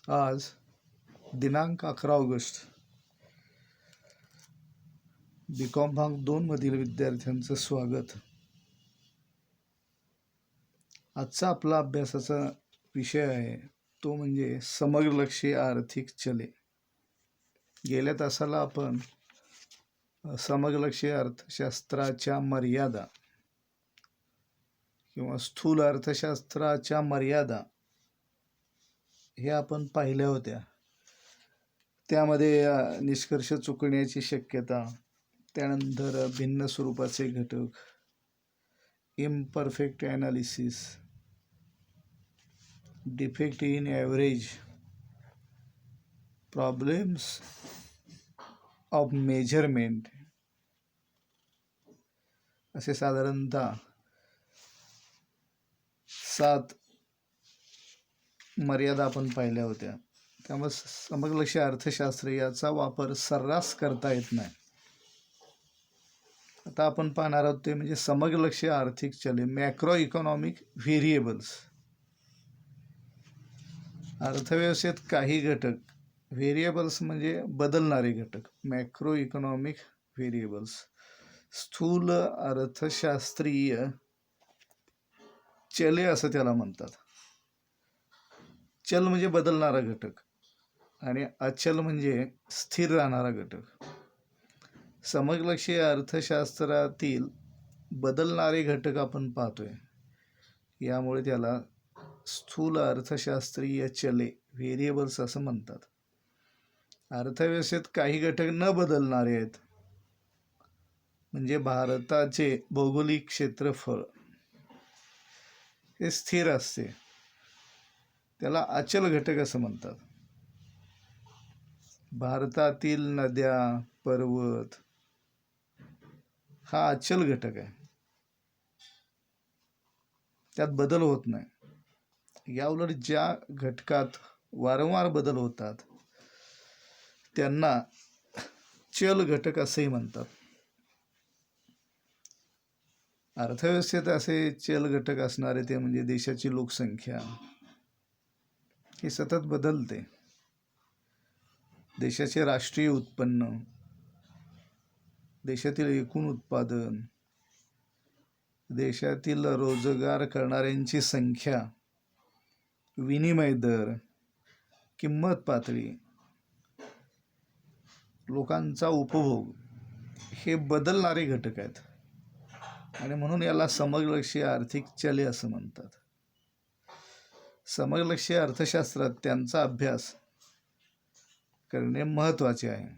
आज दिनांक 11 August. BCom भाग 2 मधील विद्यार्थ्यांचं स्वागत. आजचा आपला अभ्यासाचा विषय आहे तो म्हणजे समग्रलक्षी आर्थिक चले. गेल्या तासाला आपण समग्रलक्षी अर्थशास्त्राच्या मर्यादा किंवा स्थूल अर्थशास्त्राच्या मर्यादा हे आपण पाहिल्या होत्या. त्यामध्ये निष्कर्ष चुकण्याची शक्यता, त्यानंतर भिन्न स्वरूपाचे घटक, imperfect analysis, defect in average, problems of measurement असे साधारणतः 7 मर्यादा आपण पाहिल्या होत्या. त्यामुळे समग्रलक्षी अर्थशास्त्र याचा वापर सर्रास करता येत नाही. आता आपण पाहणार आहोत ते म्हणजे समग्रलक्षी आर्थिक चले, मॅक्रो इकॉनॉमिक व्हेरिएबल्स. अर्थव्यवस्थेत काही घटक, व्हेरिएबल्स म्हणजे बदलणारे घटक, मॅक्रो इकॉनॉमिक व्हेरिएबल्स. स्थूल अर्थशास्त्रीय चले असं त्याला म्हणतात. चल म्हणजे बदलणारा घटक आणि अचल म्हणजे स्थिर राहणारा घटक. समग्रलक्षी अर्थशास्त्रातील बदलणारे घटक आपण पाहतोय, यामुळे त्याला स्थूल अर्थशास्त्रीय चले, व्हेरिएबल्स असं म्हणतात. अर्थव्यवस्थेत काही घटक न बदलणारे आहेत, म्हणजे भारताचे भौगोलिक क्षेत्रफळ हे स्थिर असते, त्याला अचल घटक असं म्हणतात. भारतातील नद्या, पर्वत हा अचल घटक आहे, त्यात बदल होत नाही. याउलट ज्या घटकात वारंवार बदल होतात त्यांना चल घटक असेही म्हणतात. अर्थव्यवस्थेत असे चल घटक असणारे ते म्हणजे देशाची लोकसंख्या ही सतत बदलते, देशाचे राष्ट्रीय उत्पन्न, देशातील एकूण उत्पादन, देशातील रोजगार करणाऱ्यांची संख्या, विनिमय दर, किंमत पातळी, लोकांचा उपभोग हे बदलणारे घटक आहेत आणि म्हणून याला समग्रलक्षी आर्थिक चले असं म्हणतात. समग्रलक्षी अर्थशास्त्रात त्यांचा अभ्यास करणे महत्त्वाचे आहे.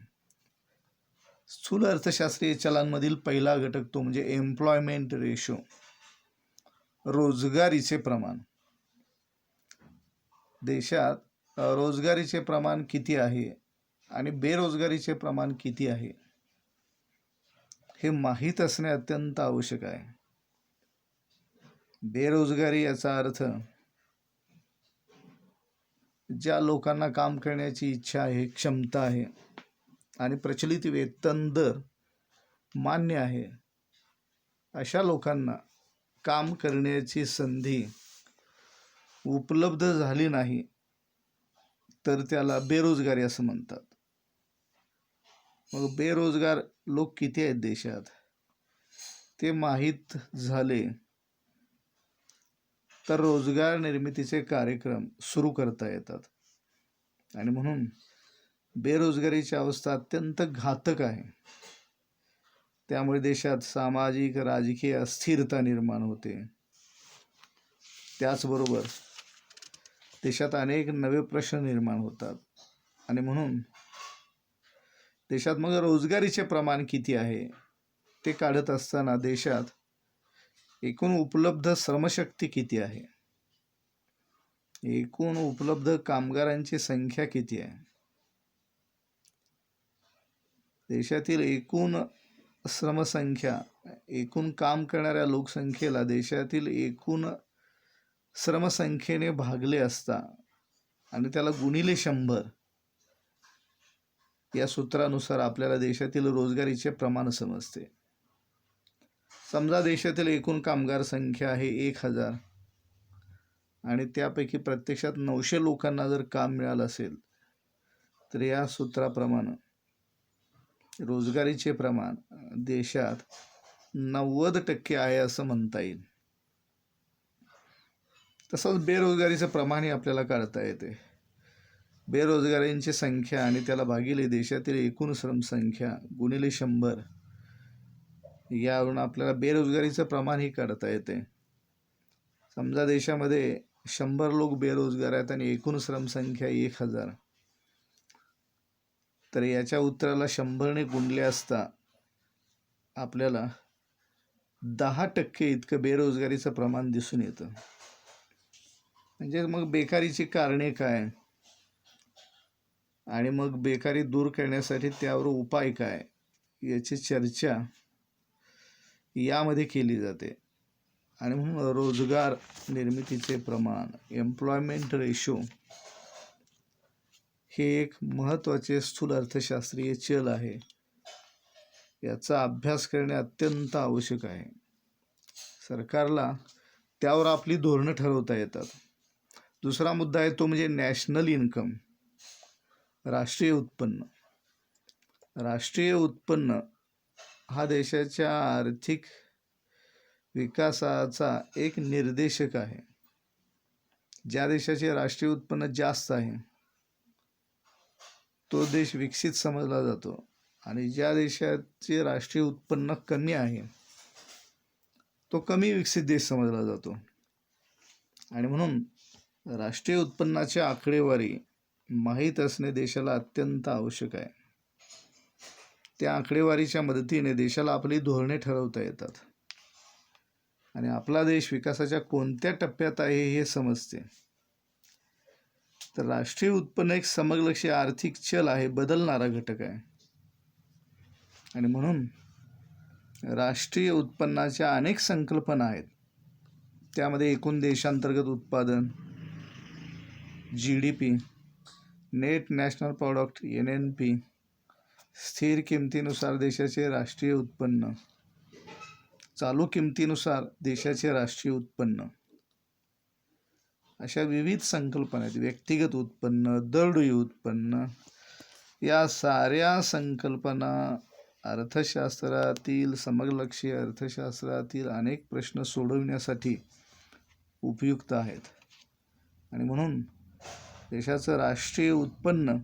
स्थूल अर्थशास्त्रीय चलांमधील पहिला घटक तो म्हणजे एम्प्लॉयमेंट रेशो, रोजगारीचे प्रमाण. देशात रोजगारीचे प्रमाण किती आहे आणि बेरोजगारीचे प्रमाण किती आहे हे माहीत असणे अत्यंत आवश्यक आहे. बेरोजगारी याचा अर्थ ज्या लोकांना काम करण्याची इच्छा आहे, क्षमता आहे आणि प्रचलित वेतन दर मान्य आहे, अशा लोकांना काम करण्याची संधी उपलब्ध झाली नाही तर त्याला बेरोजगारी असं म्हणतात. मग बेरोजगार लोक किती आहेत देशात ते माहीत झाले तर रोजगार निर्मितीचे कार्यक्रम सुरू करता येतात. आणि म्हणून बेरोजगारीची अवस्था अत्यंत घातक आहे. त्यामुळे देशात सामाजिक राजकीय अस्थिरता निर्माण होते. त्याचबरोबर देशात अनेक नवे प्रश्न निर्माण होतात आणि म्हणून देशात मग रोजगारीचे प्रमाण किती आहे ते काढत असताना देशात एकूण उपलब्ध श्रमशक्ती किती आहे, एकूण उपलब्ध कामगारांची संख्या किती आहे, देशातील एकूण श्रमसंख्या, एकूण काम करणाऱ्या लोकसंख्येला देशातील एकूण श्रमसंख्येने भागले असता आणि त्याला गुणिले 100 या सूत्रानुसार आपल्याला देशातील रोजगारीचे प्रमाण समजते. समजा देशातील एकूण कामगार संख्या आहे 1000 आणि त्यापैकी प्रत्यक्षात 900 लोकांना जर काम मिळालं असेल तर या सूत्राप्रमाणे रोजगारीचे प्रमाण देशात 90% आहे असं म्हणता येईल. तसंच बेरोजगारीचं प्रमाणही आपल्याला काढता येते. बेरोजगारांची संख्या आणि त्याला भागिले देशातील एकूण श्रमसंख्या गुणिले 100 यावरून आपल्याला बेरोजगारीचं प्रमाणही काढता येते. समजा देशामध्ये 100 लोक बेरोजगार आहेत आणि एकूण श्रमसंख्या 1000, तर याच्या उत्तराला 100ने गुणले असता आपल्याला 10% इतकं बेरोजगारीचं प्रमाण दिसून येतं. म्हणजे मग बेकारीची कारणे काय आणि मग बेकारी दूर करण्यासाठी त्यावर उपाय काय याची चर्चा यामध्ये केली जाते. आणि म्हणून रोजगार निर्मितीचे प्रमाण एम्प्लॉयमेंट रेशो हे एक महत्त्वाचे स्थूल अर्थशास्त्रीय चल आहे. याचा अभ्यास करणे अत्यंत आवश्यक आहे. सरकारला त्यावर आपली धोरणं ठरवता येतात. दुसरा मुद्दा आहे तो म्हणजे नॅशनल इन्कम, राष्ट्रीय उत्पन्न. राष्ट्रीय उत्पन्न हा देशाच्या आर्थिक विकासाचा एक निर्देशक आहे. ज्या देशाचे राष्ट्रीय उत्पन्न जास्त आहे तो देश विकसित समजला जातो आणि ज्या देशाचे राष्ट्रीय उत्पन्न कमी आहे तो कमी विकसित देश समजला जातो. आणि म्हणून राष्ट्रीय उत्पन्नाची आकडेवारी माहीत असणे देशाला अत्यंत आवश्यक आहे. त्या आकडेवारीच्या मदतीने देशाला आपली धोरणे ठरवता येतात आणि आपला देश विकासाच्या कोणत्या टप्प्यात आहे हे समजते. तर राष्ट्रीय उत्पन्न एक समलक्षी आर्थिक चल आहे, बदलणारा घटक आहे. आणि म्हणून राष्ट्रीय उत्पन्नाच्या अनेक संकल्पना आहेत. त्यामध्ये एकूण देशांतर्गत उत्पादन, GDP, net national product NNP, स्थिर किमतीनुसार देशाचे राष्ट्रीय उत्पन्न, चालू किमतीनुसार देशाचे राष्ट्रीय उत्पन्न, अशा विविध संकल्पना आहेत. व्यक्तिगत उत्पन्न, दरडोई उत्पन्न, या साऱ्या संकल्पना अर्थशास्त्रातील समलक्षी अर्थशास्त्रातील अनेक प्रश्न सोडविण्यासाठी उपयुक्त आहेत. आणि म्हणून देशाचं राष्ट्रीय उत्पन्न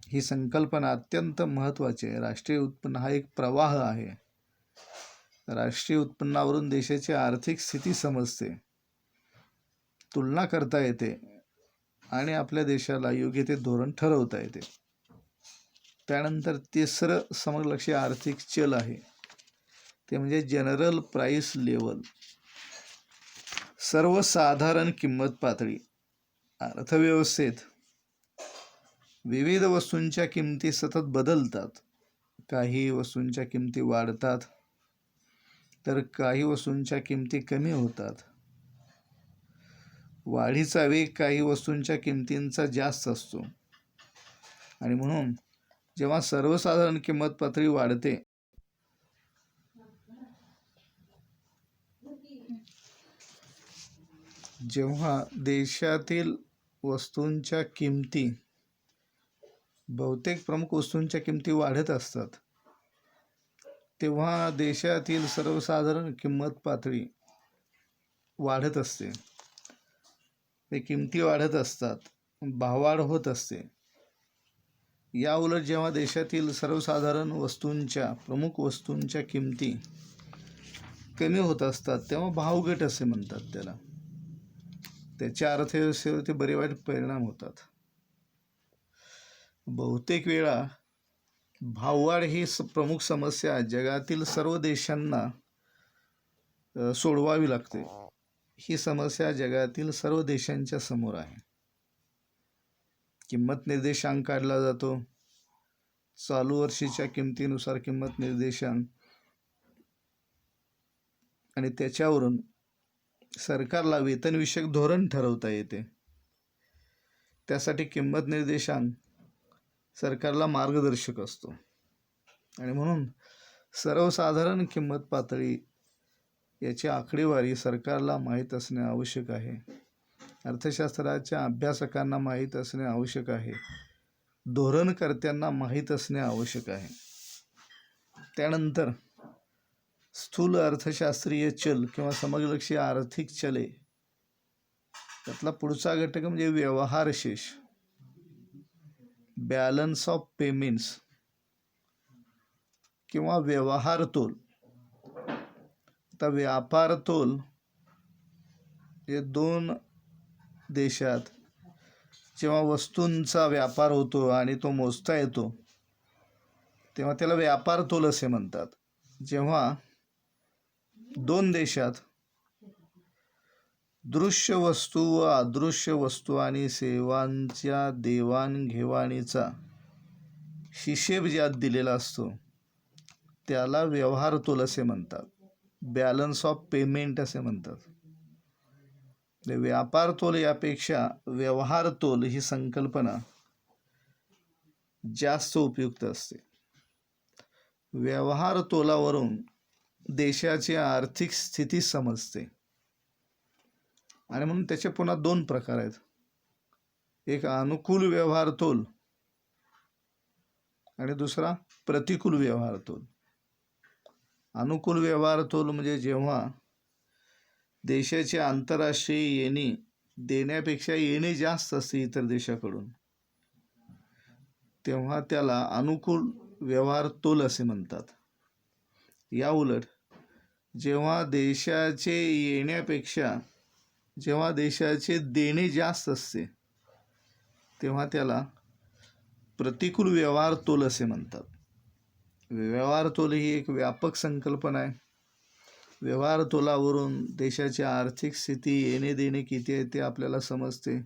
ही संकल्पना अत्यंत महत्त्वाची आहे. राष्ट्रीय उत्पन्न हा एक प्रवाह आहे. राष्ट्रीय उत्पन्नावरून देशाची आर्थिक स्थिती समजते, तुलना करता येते आणि आपल्या देशाला योग्य ते धोरण ठरवता येते. त्यानंतर तिसरं समलक्षी आर्थिक चल आहे ते म्हणजे जनरल प्राईस लेवल, सर्वसाधारण किंमत पातळी. अर्थव्यवस्थेत विविध वस्तूंच्या किमती सतत बदलतात. काही वस्तूंच्या किमती वाढतात तर काही वस्तूंच्या किमती कमी होतात. वाढीचा वेग काही वस्तूंच्या किमतींचा जास्त असतो. आणि म्हणून जेव्हा सर्वसाधारण किंमत पातळी वाढते जेव्हा देशातील वस्तूंच्या किमती, बहुतेक प्रमुख वस्तूंच्या किमती वाढत असतात, तेव्हा देशातील सर्वसाधारण किंमत पातळी वाढत असते. ते किमती वाढत असतात, भाववाढ होत असते. या उलट जेव्हा देशातील सर्वसाधारण वस्तूंच्या, प्रमुख वस्तूंच्या किमती कमी होत असतात तेव्हा भावघट असे म्हणतात त्याला. त्याच्या अर्थव्यवस्थेवरती बरे वाईट परिणाम होतात. बहुतेक वेळा भाववाढ ही प्रमुख समस्या जगातील सर्व देशांना सोडवावी लागते. ही समस्या जगातील सर्व देशांच्या समोर आहे. किंमत निर्देशांक काढला जातो, चालू वर्षीच्या किमतीनुसार किंमत निर्देशांक, आणि त्याच्यावरून सरकारला वेतनविषयक धोरण ठरवता येते. त्यासाठी किंमत निर्देशांक सरकारला मार्गदर्शक असतो. आणि म्हणून सर्वसाधारण किंमत पातळी याची आकडेवारी सरकारला माहीत असणे आवश्यक आहे. अर्थशास्त्राच्या अभ्यासकांना माहीत असणे आवश्यक आहे. धोरणकर्त्यांना माहीत असणे आवश्यक आहे. त्यानंतर स्थूल अर्थशास्त्रीय चल किंवा समलक्षी आर्थिक चले, त्यातला पुढचा घटक म्हणजे व्यवहार शेष, बॅलन्स ऑफ पेमेंट्स किंवा व्यवहार तोल. आता व्यापार तोल हे दोन देशात जेव्हा वस्तूंचा व्यापार होतो आणि तो मोजता येतो तेव्हा त्याला व्यापार तोल असे म्हणतात. जेव्हा दोन देशात दृश्य वस्तू व अदृश्य वस्तू आणि सेवांच्या देवाणघेवाणीचा हिशेब ज्यात दिलेला असतो त्याला व्यवहार तोल असे म्हणतात. बॅलन्स ऑफ पेमेंट असे म्हणतात. व्यापार तोल यापेक्षा व्यवहार तोल ही संकल्पना जास्त उपयुक्त असते. व्यवहार तोलावरून देशाची आर्थिक स्थिती समजते आणि म्हणून त्याचे पुन्हा दोन प्रकार आहेत. एक अनुकूल व्यवहार तोल आणि दुसरा प्रतिकूल व्यवहार तोल. अनुकूल व्यवहार तोल म्हणजे जेव्हा देशाची आंतरराष्ट्रीय येणी देण्यापेक्षा येणे जास्त असते इतर देशाकडून, तेव्हा त्याला अनुकूल व्यवहार तोल असे म्हणतात. या उलट जेव्हा देशाचे येण्यापेक्षा जेव्हा देशाचे देणे जास्त असते तेव्हा त्याला प्रतिकूल व्यवहार तोल असे म्हणतात. व्यवहार तोल ही एक व्यापक संकल्पना आहे. व्यवहार तोलावरून देशाची आर्थिक स्थिती, येणे देणे किती आहे ते आपल्याला समजते.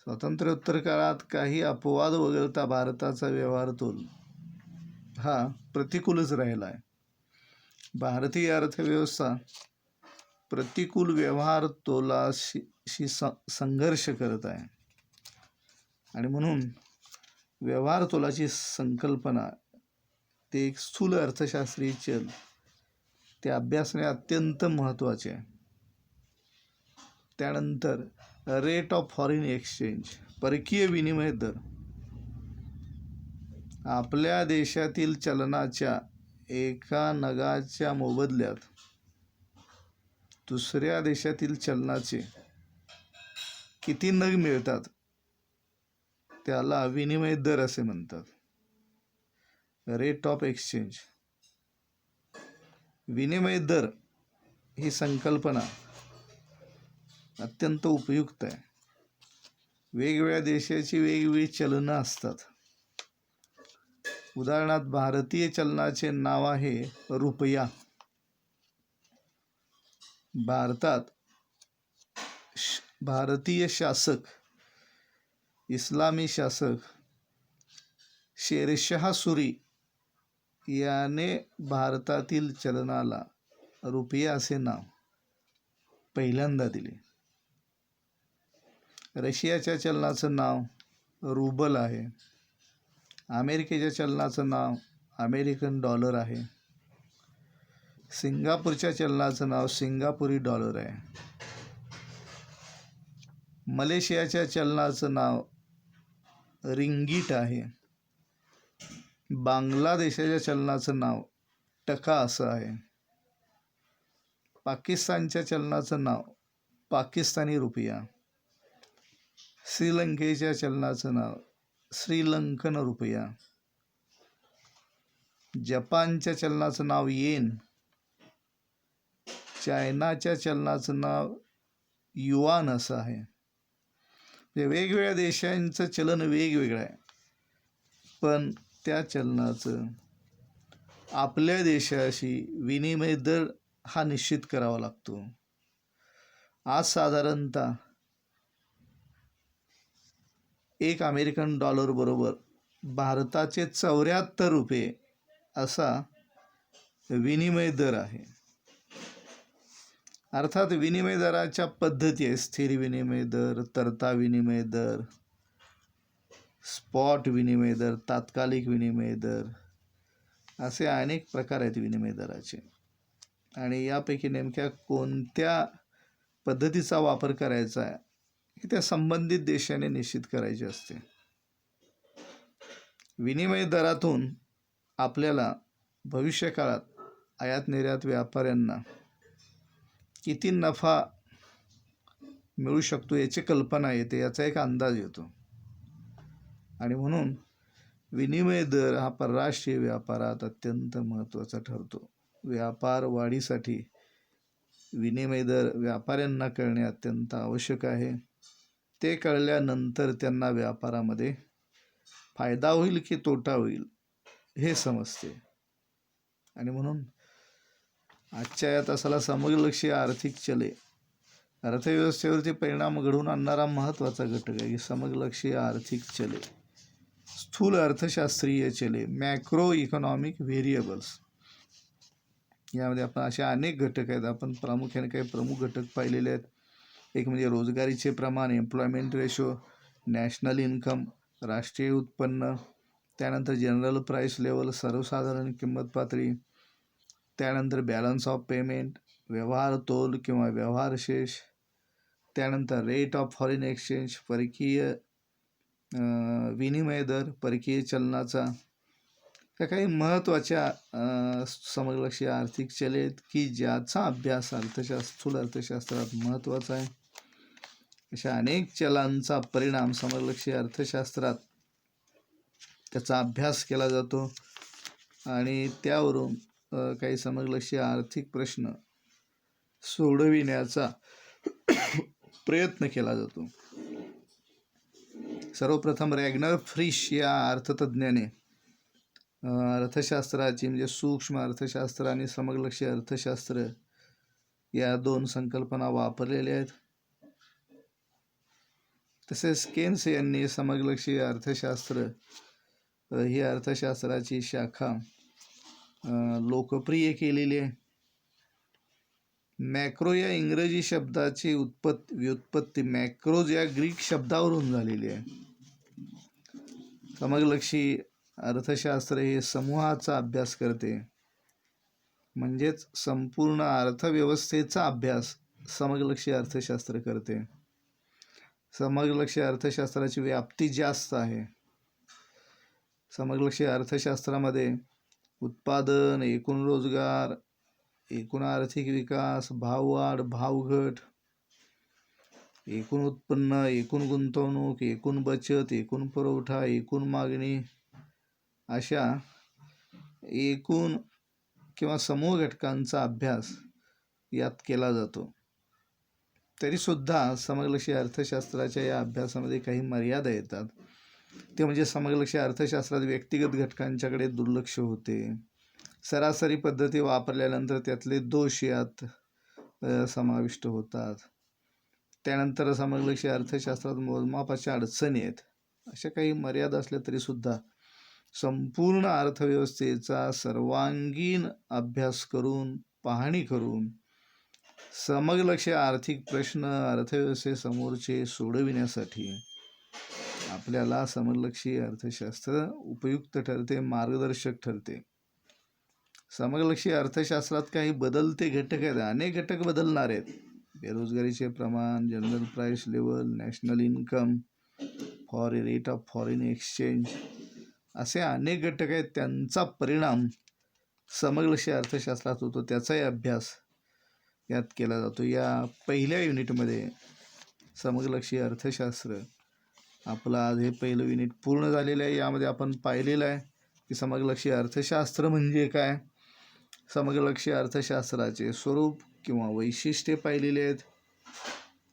स्वातंत्र्योत्तर काळात काही अपवाद वगळता भारताचा व्यवहार तोल हा प्रतिकूलच राहिला आहे. भारतीय अर्थव्यवस्था प्रतिकूल व्यवहार तोलाशी संघर्ष करत आहे आणि म्हणून व्यवहार तोलाची संकल्पना ते एक स्थूल अर्थशास्त्रीय चल ते अभ्यासणे अत्यंत महत्त्वाचे आहे. त्यानंतर रेट ऑफ फॉरेन एक्सचेंज, परकीय विनिमय दर. आपल्या देशातील चलनाच्या एका नगाच्या मोबदल्यात दुसऱ्या देशातील चलनाचे किती नग मिळतात त्याला विनिमय दर असे म्हणतात. Rate of exchange. विनिमय दर ही संकल्पना अत्यंत उपयुक्त आहे. वेगवेगळ्या देशाची वेगवेगळी चलनं असतात. उदाहरणार्थ भारतीय चलनाचे नाव आहे रुपया. भारतात भारतीय शासक, इस्लामी शासक शेरशाह सुरी याने भारतातील चलनाला रुपया असे नाव पहिल्यांदा दिले. रशियाच्या चलनाचं नाव रुबल आहे. अमेरिकेच्या चलनाचं नाव अमेरिकन डॉलर आहे. सिंगापूरच्या चलनाचं नाव सिंगापुरी डॉलर आहे. मलेशियाच्या चलनाचं नाव रिंगीट आहे. बांगलादेशाच्या चलनाचं नाव टका असं आहे. पाकिस्तानच्या चलनाचं नाव पाकिस्तानी रुपया. श्रीलंकेच्या चलनाचं नाव श्रीलंकन रुपया. जपानच्या चलनाचं नाव येन. चायनाच्या चलनाचं नाव युआन असं आहे. वेगवेगळ्या देशांचं चलन वेगवेगळं आहे, पण त्या चलनाचं आपल्या देशाशी विनिमय दर हा निश्चित करावा लागतो. आज साधारणतः एक अमेरिकन डॉलर बरोबर भारताचे 74 रुपये असा विनिमय दर आहे. अर्थात विनिमय दराच्या पद्धती आहेत. स्थिर विनिमय दर, तरता विनिमय दर, स्पॉट विनिमय दर, तात्कालिक विनिमय दर, असे अनेक प्रकार आहेत विनिमय दराचे. आणि यापैकी नेमक्या कोणत्या पद्धतीचा वापर करायचा आहे हे त्या संबंधित देशाने निश्चित करायचे असते. विनिमय दरातून आपल्याला भविष्यकाळात आयात निर्यात व्यापाऱ्यांना किती नफा मिळू शकतो याची कल्पना येते, याचा एक अंदाज येतो. आणि म्हणून विनिमय दर हा परराष्ट्रीय व्यापारात अत्यंत महत्त्वाचा ठरतो. व्यापार वाढीसाठी विनिमय दर व्यापाऱ्यांना कळणे अत्यंत आवश्यक आहे. ते कळल्यानंतर त्यांना व्यापारामध्ये फायदा होईल की तोटा होईल हे समजते. आणि म्हणून आजच्या या तासाला समग्रलक्षी आर्थिक चले अर्थव्यवस्थेवरती परिणाम घडवून आणणारा महत्त्वाचा घटक आहे की समग्रलक्षी आर्थिक चले, स्थूल अर्थशास्त्रीय चले, मॅक्रो इकॉनॉमिक व्हेरिएबल्स. यामध्ये आपण असे अनेक घटक आहेत. आपण प्रामुख्याने काही प्रमुख घटक पाहिलेले आहेत. एक म्हणजे रोजगारीचे प्रमाण, एम्प्लॉयमेंट रेशो, नॅशनल इन्कम, राष्ट्रीय उत्पन्न, त्यानंतर जनरल प्राईस लेवल, सर्वसाधारण किंमत पातळी, त्यानंतर बॅलन्स ऑफ पेमेंट, व्यवहार तोल किंवा व्यवहार शेष, त्यानंतर रेट ऑफ फॉरेन एक्सचेंज, परकीय विनिमय दर, परकीय चलनाचा. ह्या काही महत्त्वाच्या समग्रलक्षी आर्थिक चले आहेत की ज्याचा अभ्यास स्थूल अर्थशास्त्रात महत्त्वाचा आहे. अशा अनेक चलांचा परिणाम समग्रलक्षी अर्थशास्त्रात त्याचा अभ्यास केला जातो आणि त्यावरून काही समग्रलक्षी आर्थिक प्रश्न सोडविण्याचा प्रयत्न केला जातो. सर्वप्रथम रॅग्नर फ्रिश या अर्थतज्ञाने अर्थशास्त्राची म्हणजे सूक्ष्म अर्थशास्त्र आणि समग्रलक्षी अर्थशास्त्र या दोन संकल्पना वापरलेल्या आहेत. तसेच केन्स यांनी समग्रलक्षी अर्थशास्त्र ही अर्थशास्त्राची शाखा लोकप्रिय केलेली आहे. मॅक्रो या इंग्रजी शब्दाची व्युत्पत्ती मॅक्रोज या ग्रीक शब्दावरून झालेली आहे. समग्रलक्षी अर्थशास्त्र हे समूहाचा अभ्यास करते, म्हणजेच संपूर्ण अर्थव्यवस्थेचा अभ्यास समग्रलक्षी अर्थशास्त्र करते. समग्रलक्षी अर्थशास्त्राची व्याप्ती जास्त आहे. समग्रलक्षी अर्थशास्त्रामध्ये उत्पादन, एकूण रोजगार, एकूण आर्थिक विकास, भाववाढ, भावघट, एकूण उत्पन्न, एकूण गुंतवणूक, एकूण बचत, एकूण पुरवठा, एकूण मागणी अशा एकूण किंवा समूह घटकांचा अभ्यास यात केला जातो. तरीसुद्धा समग्रलक्षी अर्थशास्त्राच्या या अभ्यासामध्ये काही मर्यादा येतात. ते म्हणजे समग्रलक्षी अर्थशास्त्रात व्यक्तिगत घटकांच्याकडे दुर्लक्ष होते. सरासरी पद्धती वापरल्यानंतर त्यातले दोष यात समाविष्ट होतात. त्यानंतर समग्रलक्षी अर्थशास्त्रात मोजमापाच्या अडचणी आहेत. अशा काही मर्यादा असल्या तरीसुद्धा संपूर्ण अर्थव्यवस्थेचा सर्वांगीण अभ्यास करून, पाहणी करून समग्रलक्षी आर्थिक प्रश्न अर्थव्यवस्थेसमोरचे सोडविण्यासाठी आपल्याला समग्रलक्षी अर्थशास्त्र उपयुक्त ठरते, मार्गदर्शक ठरते. समग्रलक्षी अर्थशास्त्रात काही बदलते घटक आहेत, अनेक घटक बदलणार आहेत. बेरोजगारीचे प्रमाण, general price level, national income, rate of foreign exchange असे अनेक घटक आहेत. त्यांचा परिणाम समग्रलक्षी अर्थशास्त्रात होतो, त्याचाही अभ्यास यात केला जातो. या पहिल्या युनिटमध्ये समग्रलक्षी अर्थशास्त्र आपलं आज हे पहिलं युनिट पूर्ण झालेलं आहे. यामध्ये आपण पाहिलेलं आहे की समग्रलक्षी अर्थशास्त्र म्हणजे काय, समग्रलक्षी अर्थशास्त्राचे स्वरूप किंवा वैशिष्ट्ये पाहिलेली आहेत.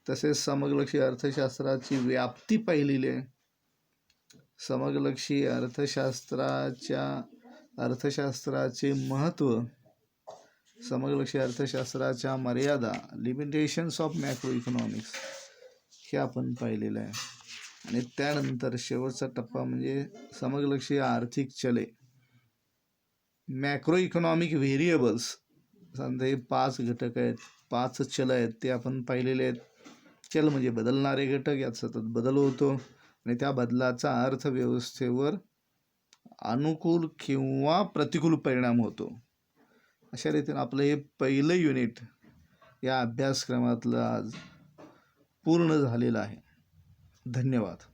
तसेच समग्रलक्षी अर्थशास्त्राची व्याप्ती पाहिलेली आहे. समग्रलक्षी अर्थशास्त्राचे महत्त्व, समग्रलक्षी अर्थशास्त्राच्या मर्यादा, लिमिटेशन्स ऑफ मॅक्रो इकॉनॉमिक्स हे आपण पाहिलेलं आहे. आणि त्यानंतर शेवटचा टप्पा म्हणजे समग्रलक्षी आर्थिक चले, मॅक्रो इकॉनॉमिक व्हेरिएबल्स. समजा हे 5 घटक आहेत, 5 चल आहेत, ते आपण पाहिलेले आहेत. चल म्हणजे बदलणारे घटक, यात सतत बदल होतो आणि त्या बदलाचा अर्थव्यवस्थेवर अनुकूल किंवा प्रतिकूल परिणाम होतो. अशा रीतीनं आपलं हे पहिलं युनिट या अभ्यासक्रमातलं आज पूर्ण झालेलं आहे. धन्यवाद.